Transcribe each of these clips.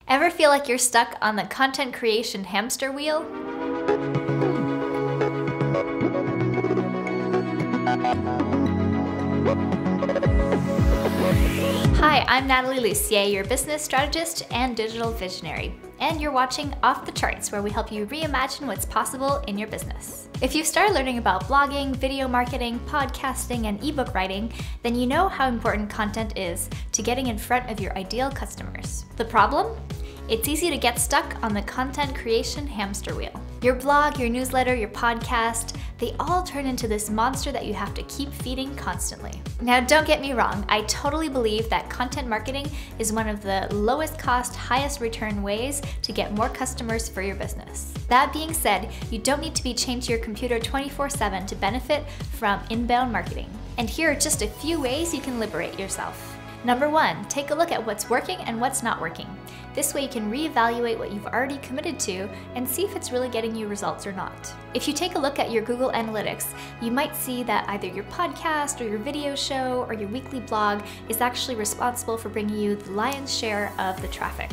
Ever feel like you're stuck on the content creation hamster wheel? Hi, I'm Natalie Lucier, your business strategist and digital visionary, and you're watching Off the Charts, where we help you reimagine what's possible in your business. If you've started learning about blogging, video marketing, podcasting, and ebook writing, then you know how important content is to getting in front of your ideal customers. The problem? It's easy to get stuck on the content creation hamster wheel. Your blog, your newsletter, your podcast, they all turn into this monster that you have to keep feeding constantly. Now, don't get me wrong, I totally believe that content marketing is one of the lowest cost, highest return ways to get more customers for your business. That being said, you don't need to be chained to your computer 24/7 to benefit from inbound marketing. And here are just a few ways you can liberate yourself. Number 1, take a look at what's working and what's not working. This way you can reevaluate what you've already committed to and see if it's really getting you results or not. If you take a look at your Google Analytics, you might see that either your podcast or your video show or your weekly blog is actually responsible for bringing you the lion's share of the traffic.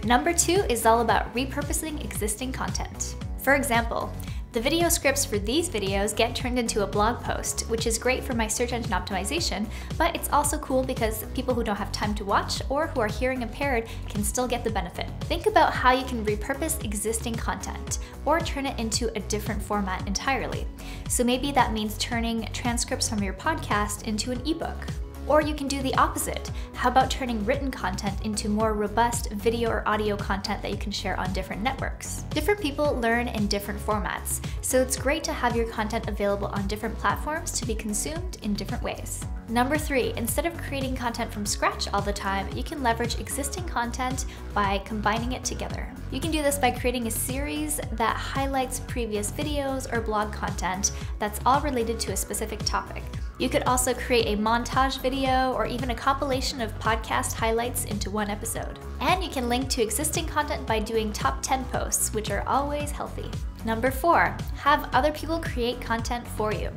Number 2 is all about repurposing existing content. For example, the video scripts for these videos get turned into a blog post, which is great for my search engine optimization, but it's also cool because people who don't have time to watch or who are hearing impaired can still get the benefit. Think about how you can repurpose existing content or turn it into a different format entirely. So maybe that means turning transcripts from your podcast into an ebook. Or you can do the opposite. How about turning written content into more robust video or audio content that you can share on different networks? Different people learn in different formats, so it's great to have your content available on different platforms to be consumed in different ways. Number 3, instead of creating content from scratch all the time, you can leverage existing content by combining it together. You can do this by creating a series that highlights previous videos or blog content that's all related to a specific topic. You could also create a montage video or even a compilation of podcast highlights into one episode. And you can link to existing content by doing top 10 posts, which are always healthy. Number 4, have other people create content for you.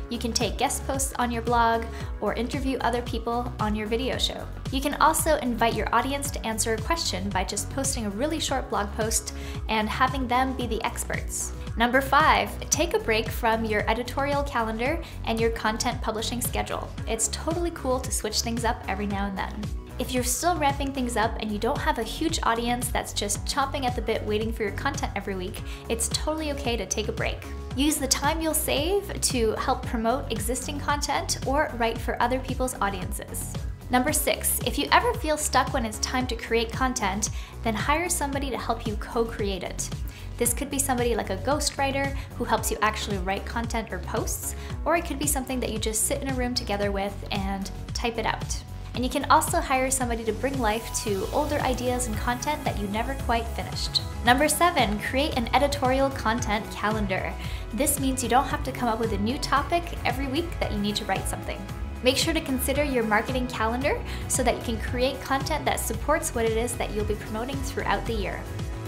You can take guest posts on your blog or interview other people on your video show. You can also invite your audience to answer a question by just posting a really short blog post and having them be the experts. Number 5, take a break from your editorial calendar and your content publishing schedule. It's totally cool to switch things up every now and then. If you're still ramping things up and you don't have a huge audience that's just chomping at the bit waiting for your content every week, it's totally okay to take a break. Use the time you'll save to help promote existing content or write for other people's audiences. Number 6, if you ever feel stuck when it's time to create content, then hire somebody to help you co-create it. This could be somebody like a ghostwriter who helps you actually write content or posts, or it could be something that you just sit in a room together with and type it out. And you can also hire somebody to bring life to older ideas and content that you never quite finished. Number 7, create an editorial content calendar. This means you don't have to come up with a new topic every week that you need to write something. Make sure to consider your marketing calendar so that you can create content that supports what it is that you'll be promoting throughout the year.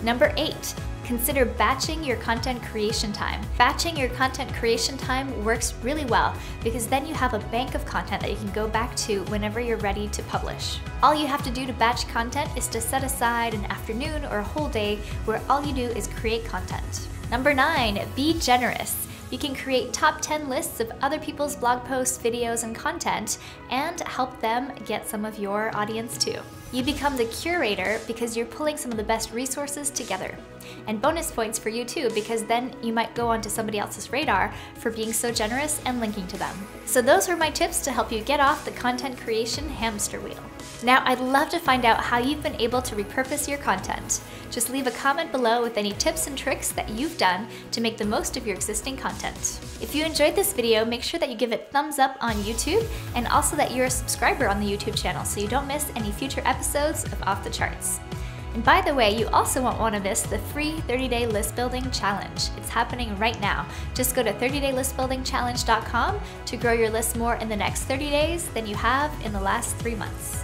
Number 8, consider batching your content creation time. Batching your content creation time works really well because then you have a bank of content that you can go back to whenever you're ready to publish. All you have to do to batch content is to set aside an afternoon or a whole day where all you do is create content. Number 9, be generous. You can create top 10 lists of other people's blog posts, videos, and content and help them get some of your audience too. You become the curator because you're pulling some of the best resources together. And bonus points for you too, because then you might go onto somebody else's radar for being so generous and linking to them. So those are my tips to help you get off the content creation hamster wheel. Now, I'd love to find out how you've been able to repurpose your content. Just leave a comment below with any tips and tricks that you've done to make the most of your existing content. If you enjoyed this video, make sure that you give it a thumbs up on YouTube and also that you're a subscriber on the YouTube channel so you don't miss any future episodes of Off the Charts. And by the way, you also won't want to miss the free 30-day list building challenge. It's happening right now. Just go to 30daylistbuildingchallenge.com to grow your list more in the next 30 days than you have in the last 3 months.